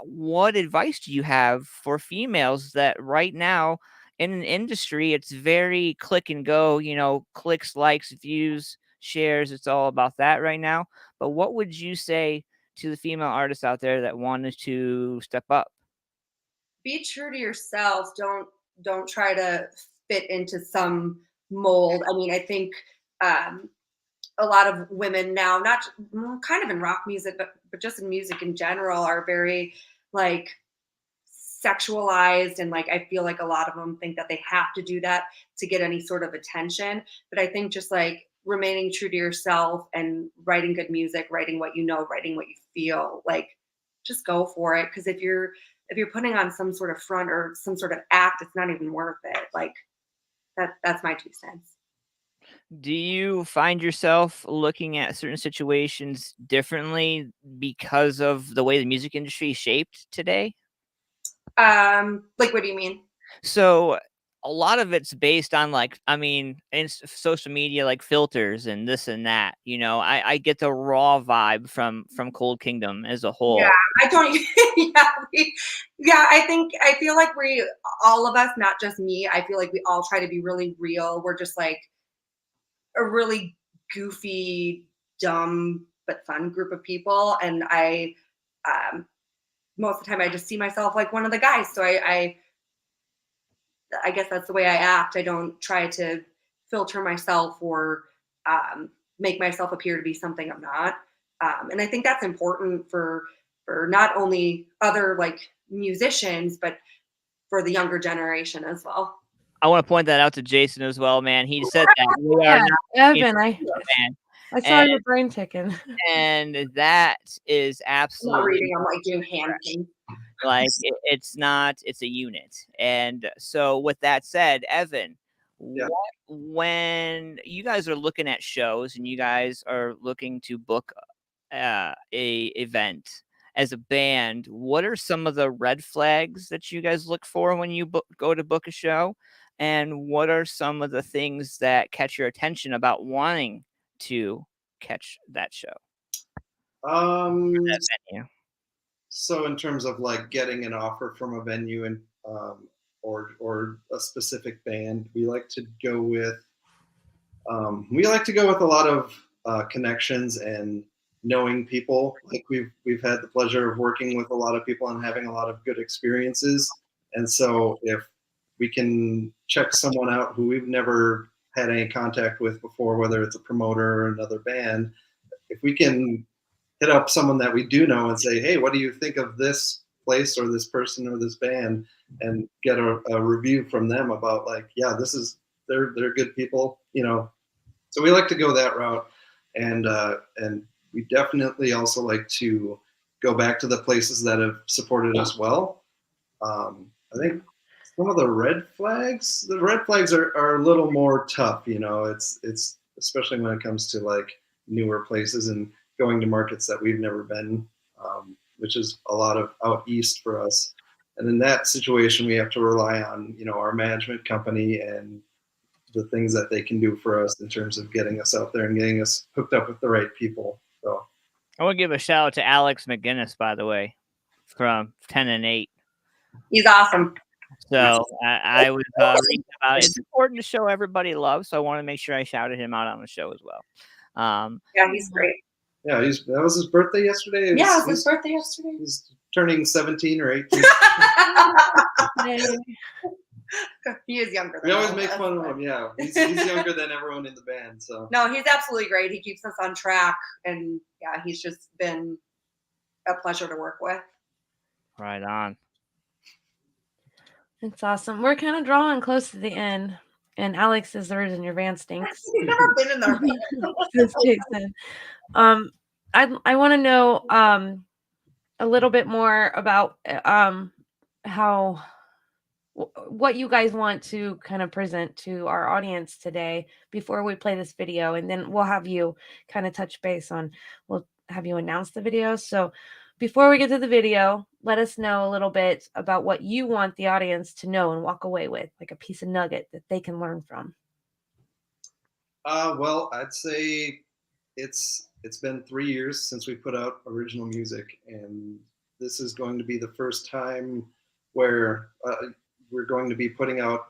what advice do you have for females that right now in an industry, it's very click and go, you know, clicks, likes, views, shares. It's all about that right now. But what would you say to the female artists out there that wanted to step up? Be true to yourself. Don't try to fit into some mold. I mean, I think um, a lot of women now, not kind of in rock music, but just in music in general, are very like sexualized, and like I feel like a lot of them think that they have to do that to get any sort of attention. But I think just like remaining true to yourself and writing good music, writing what you know, writing what you feel, like just go for it. Because if you're putting on some sort of front or some sort of act, it's not even worth it. Like that's my 2 cents. Do you find yourself looking at certain situations differently because of the way the music industry is shaped today? Like what do you mean? So a lot of it's based on like, I mean, in social media, like filters and this and that. You know, I get the raw vibe from Cold Kingdom as a Yeah, whole. I don't. Yeah, I feel like all of us, not just me. I feel like we all try to be really real. We're just like a really goofy, dumb but fun group of people, and um, most of the time, I just see myself like one of the guys. So I guess that's the way I act. I don't try to filter myself or make myself appear to be something I'm not. And I think that's important for not only other like musicians, but for the younger generation as well. I want to point that out to Jason as well, man. He said that we are Yeah, not Evan, man. I saw your brain ticking. And that is I'm not absolutely reading. I'm like doing hand things. like it's not, it's a unit. And so with that said, Evan, Yeah. when you guys are looking at shows and you guys are looking to book a event as a band, what are some of the red flags that you guys look for when you go to book a show? And what are some of the things that catch your attention about wanting to catch that show? That venue? So in terms of like getting an offer from a venue and or a specific band, we like to go with a lot of connections and knowing people. Like we've had the pleasure of working with a lot of people and having a lot of good experiences. And so if we can check someone out who we've never had any contact with before, whether it's a promoter or another band, if we can hit up someone that we do know and say, hey, what do you think of this place or this person or this band, and get a review from them about like, yeah, they're good people, you know. So we like to go that route, and we definitely also like to go back to the places that have supported us well. I think some of the red flags are a little more tough, you know. It's especially when it comes to like newer places and going to markets that we've never been, which is a lot of out east for us. And in that situation, we have to rely on, you know, our management company and the things that they can do for us in terms of getting us out there and getting us hooked up with the right people. So I want to give a shout out to Alex McGinnis, by the way, from 10 and 8. He's awesome. So I was reading about it. It's important to show everybody love, so I want to make sure I shouted him out on the show as well. Yeah, he's great. Yeah, that was his birthday yesterday. It was his birthday yesterday. He's turning 17 or 18. He is younger than We always all make of us, fun of but- him. Yeah, he's younger than everyone in the band. So No, he's absolutely great. He keeps us on track, and yeah, he's just been a pleasure to work with. Right on. It's awesome. We're kind of drawing close to the end, and Alex is the reason your van stinks. He's never been in there. Says Jason. I want to know a little bit more about what you guys want to kind of present to our audience today before we play this video, and then we'll have you kind of touch base on, we'll have you announce the video. So before we get to the video, let us know a little bit about what you want the audience to know and walk away with, like a piece of nugget that they can learn from. well, I'd say it's been 3 years since we put out original music, and this is going to be the first time where we're going to be putting out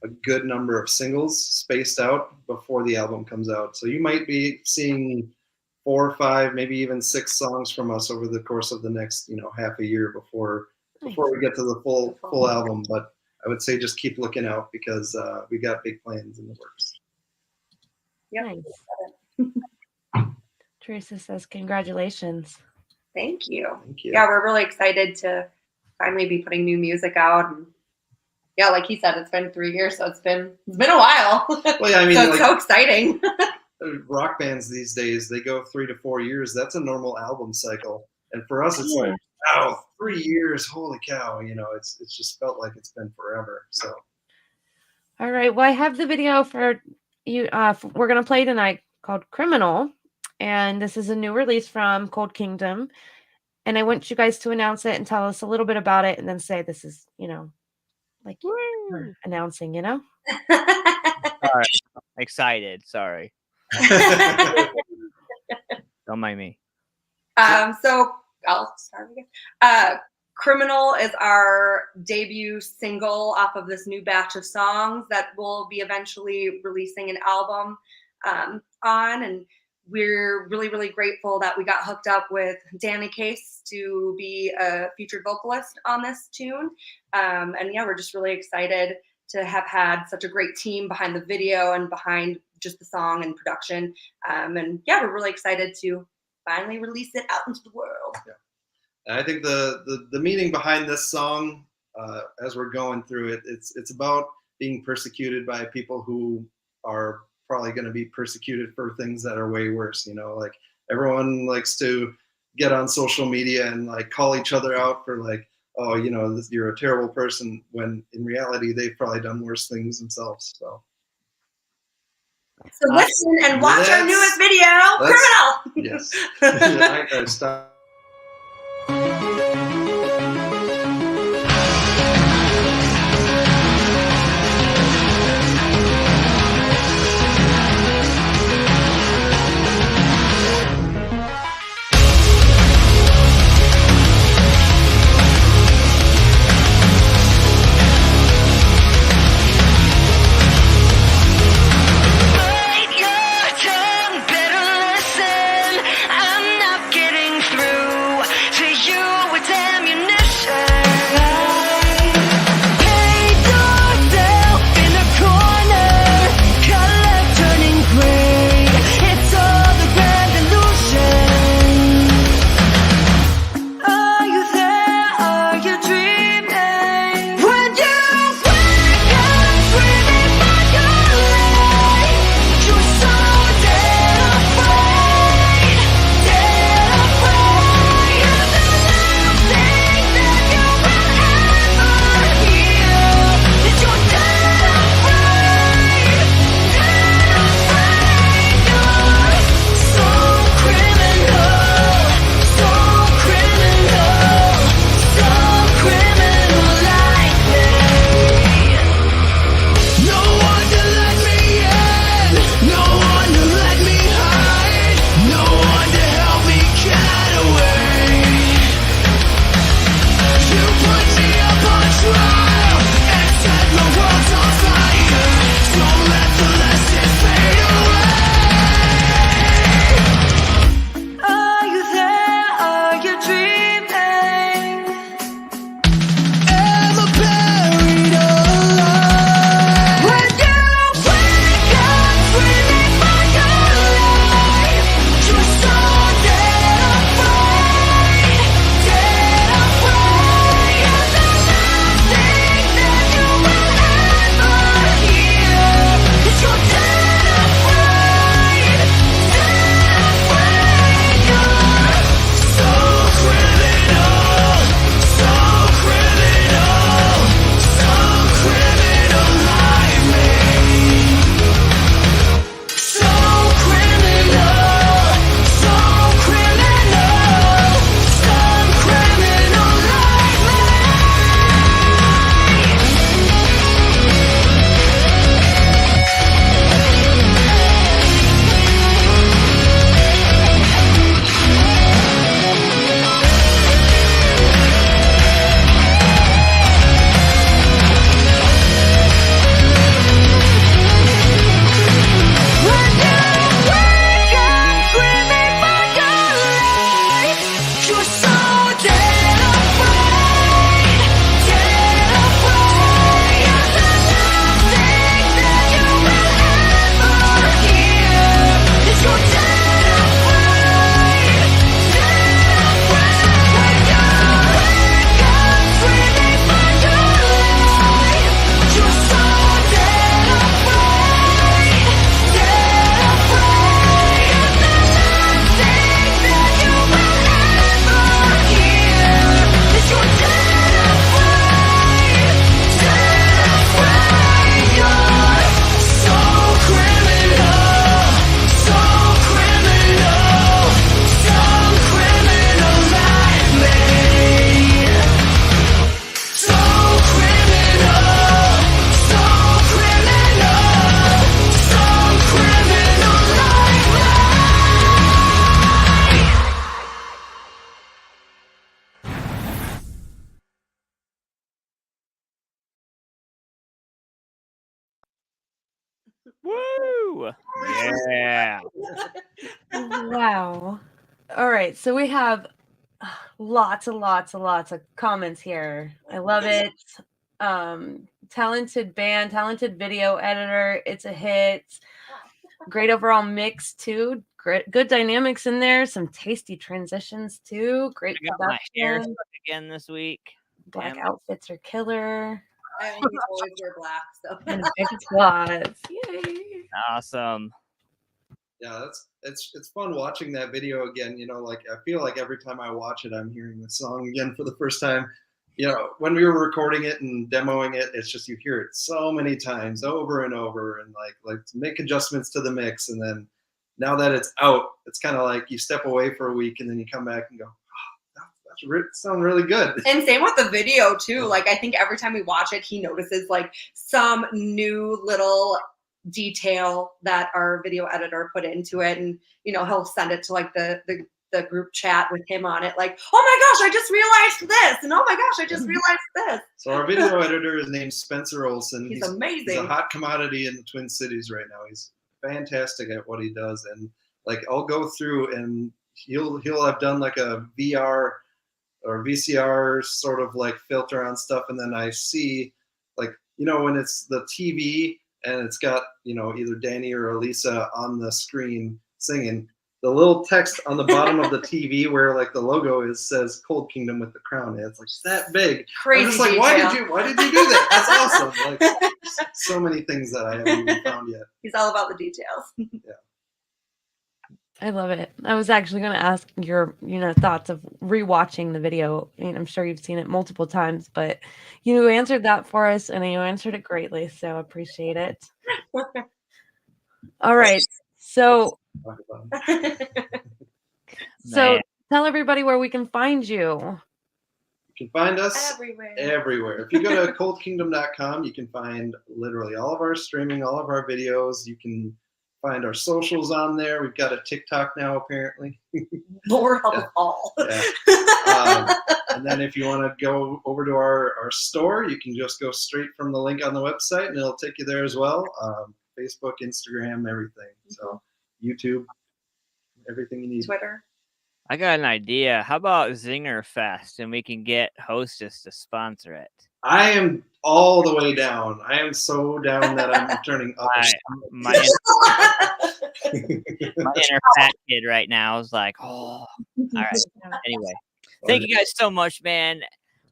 a good number of singles spaced out before the album comes out. So you might be seeing 4 or 5, maybe even 6 songs from us over the course of the next, half a year before we get to the full album. But I would say just keep looking out because we got big plans in the works. Yep. Nice. Teresa says, congratulations. Thank you. Thank you. Yeah, we're really excited to finally be putting new music out. And yeah, like he said, it's been 3 years, so it's been a while. Well, yeah, I mean, so it's so exciting. Rock bands these days, they go 3 to 4 years. That's a normal album cycle. And for us, it's like, wow, 3 years, holy cow. It's just felt like it's been forever. So. All right. Well, I have the video for you. We're going to play tonight called Criminal. And this is a new release from Cold Kingdom. And I want you guys to announce it and tell us a little bit about it and then say this is, like we're announcing, Sorry. Excited. Sorry. Don't mind me. So I'll start again. Criminal is our debut single off of this new batch of songs that we'll be eventually releasing an album on. And we're really, really grateful that we got hooked up with Danny Case to be a featured vocalist on this tune. And yeah, we're just really excited to have had such a great team behind the video and behind just the song and production. And yeah, we're really excited to finally release it out into the world. Yeah. And I think the meaning behind this song, as we're going through it, it's about being persecuted by people who are probably going to be persecuted for things that are way worse. Like everyone likes to get on social media and like call each other out for like, oh, you're a terrible person, when in reality they've probably done worse things themselves. So listen and watch our newest video, Criminal. Yes. I gotta stop. Damn Woo! Yeah. Wow. All right. So we have lots and lots and lots of comments here. I love it. Talented band, talented video editor. It's a hit. Great overall mix too. Great, good dynamics in there. Some tasty transitions too. Great I got my hair production. stuck again this week. Black Damn it. outfits are killer. I only always wear black, so. And big spots. Yay. Awesome. Yeah, it's fun watching that video again. You know, like I feel like every time I watch it, I'm hearing the song again for the first time. You know, when we were recording it and demoing it, it's just you hear it so many times over and over, and like to make adjustments to the mix, and then now that it's out, it's kind of like you step away for a week and then you come back and go, oh, that's sound really good. And same with the video too. Like I think every time we watch it, he notices like some new little detail that our video editor put into it, and you know he'll send it to like the group chat with him on it, like, oh my gosh, I just realized this, and oh my gosh, I just realized this. So our video editor is named Spencer Olson. He's amazing. He's a hot commodity in the Twin Cities right now. He's fantastic at what he does, and like I'll go through and he'll have done like a VR or VCR sort of like filter on stuff, and then I see like, you know, when it's the TV and it's got, you know, either Danny or Elisa on the screen singing, the little text on the bottom of the TV where like the logo is says Cold Kingdom with the crown. It's like that big. Crazy. I'm just like, detail. why did you do that? That's awesome. Like so many things that I haven't even found yet. He's all about the details. I love it. I was actually going to ask your, thoughts of rewatching the video. I mean, I'm sure you've seen it multiple times, but you answered that for us, and you answered it greatly, so appreciate it. All right, so tell everybody where we can find you. You can find us everywhere. If you go to coldkingdom.com, you can find literally all of our streaming, all of our videos. You can find our socials on there. We've got a TikTok now, apparently. Lord of all. Yeah. And then if you want to go over to our store, you can just go straight from the link on the website, and it'll take you there as well. Facebook, Instagram, everything. So YouTube, everything you need. Twitter. I got an idea. How about Zinger Fest, and we can get Hostess to sponsor it? I am all the way down. I am so down that I'm turning up. My inner fat kid right now is like, oh, all right. Anyway, thank you guys so much, man.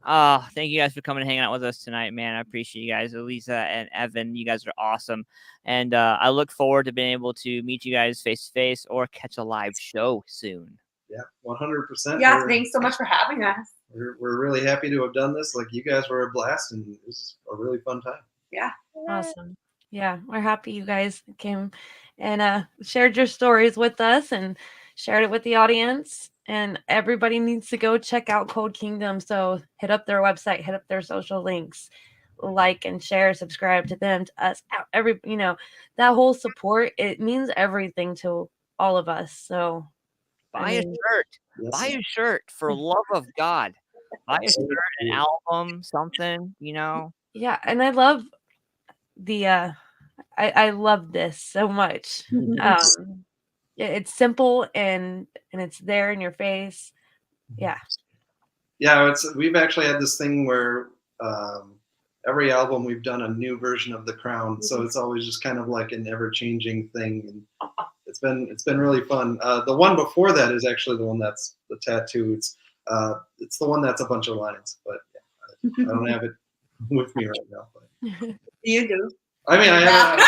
Thank you guys for coming and hanging out with us tonight, man. I appreciate you guys. Elisa and Evan, you guys are awesome. And I look forward to being able to meet you guys face to face or catch a live show soon. Yeah, 100%. Yeah, thanks so much for having us. We're really happy to have done this. Like, you guys were a blast, and it was a really fun time. Yeah. Awesome. Yeah, we're happy you guys came and shared your stories with us and shared it with the audience. And everybody needs to go check out Cold Kingdom. So hit up their website, hit up their social links, like and share, subscribe to them, to us. That whole support, it means everything to all of us. So buy a shirt. Yes. Buy a shirt, for love of God. Buy a shirt, an album, something, Yeah, and I love I love this so much. It's simple and it's there in your face. Yeah. Yeah, we've actually had this thing where every album we've done a new version of the crown, so it's always just kind of like an ever-changing thing, and it's been really fun. The one before that is actually the one that's the tattoo. It's the one that's a bunch of lines, but yeah, I don't have it with me right now. But. You do. I mean, I have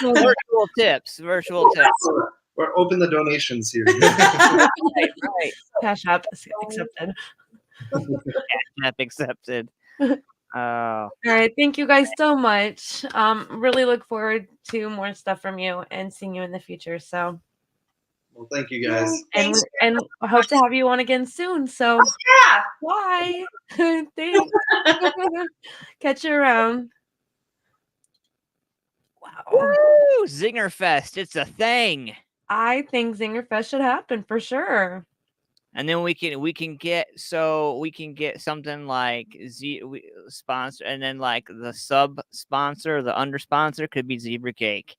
Virtual tips. We're open the donations here. Right. Cash App accepted. Cash App accepted. All right. Thank you guys so much. Really look forward to more stuff from you and seeing you in the future. So. Well, thank you guys. And I hope to have you on again soon. So yeah. Bye. Thanks. Catch you around. Wow. Woo! Zinger Fest. It's a thing. I think Zinger Fest should happen for sure. And then we can get something like sponsor, and then like the sub sponsor, the under sponsor could be zebra cake.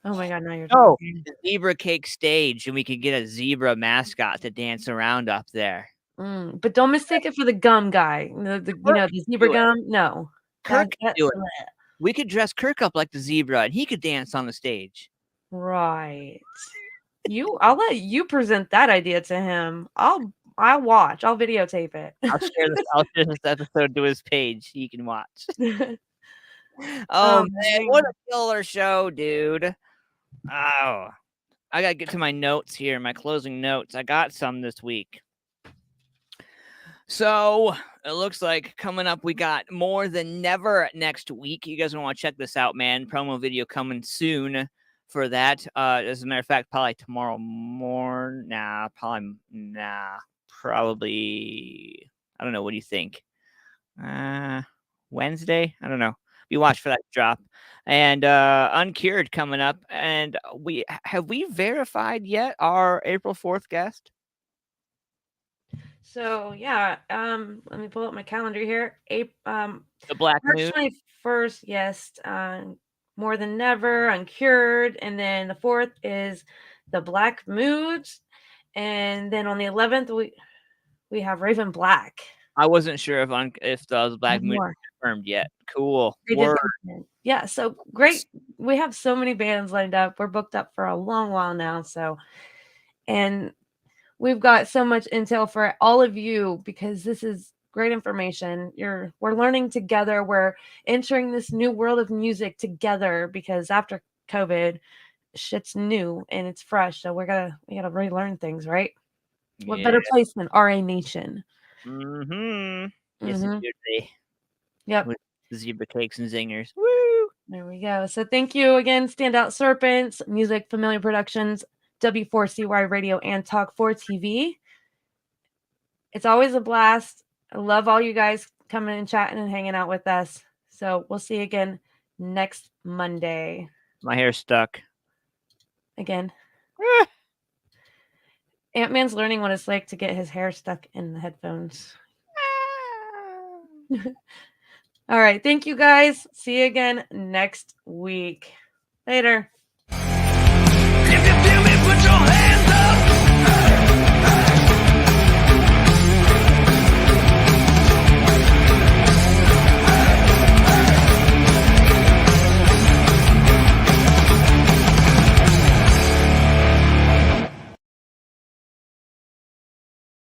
Oh my God, now you're Oh, talking. the zebra cake stage, and we could get a zebra mascot to dance around up there. But don't mistake it for the gum guy. The zebra gum. No, Kirk could do it. We could dress Kirk up like the zebra, and he could dance on the stage. Right. I'll let you present that idea to him. I'll watch. I'll videotape it. I'll share this episode to his page. He can watch. Oh, man, what a killer show, dude. Oh, I gotta get to my notes here, my closing notes. I got some this week. So it looks like coming up, we got More Than Never next week. You guys want to check this out, man. Promo video coming soon for that. As a matter of fact, probably tomorrow morning. Probably. I don't know. What do you think? Wednesday? I don't know. Be watch for that drop. And Uncured coming up. And we verified yet our April 4th guest? So yeah, let me pull up my calendar here. The Black March 21st, yes. More Than Never, Uncured, and then the 4th is the Black Moods, and then on the 11th we have Raven Black. I wasn't sure if the Black Mood was confirmed yet. Cool. Yeah, so great. We have so many bands lined up. We're booked up for a long while now. So, and we've got so much intel for all of you because this is great information. We're learning together. We're entering this new world of music together because after COVID, shit's new and it's fresh. So we gotta relearn things, right? Yeah. What better place than RA Nation? Mm-hmm. Yes, absolutely. Yep. With zebra cakes and zingers. Woo! There we go. So thank you again, Standout Serpents, Music Familiar Productions, W4CY Radio, and Talk 4 TV. It's always a blast. I love all you guys coming and chatting and hanging out with us. So we'll see you again next Monday. My hair's stuck. Again. Ant-Man's learning what it's like to get his hair stuck in the headphones. All right. Thank you, guys. See you again next week. Later. If you feel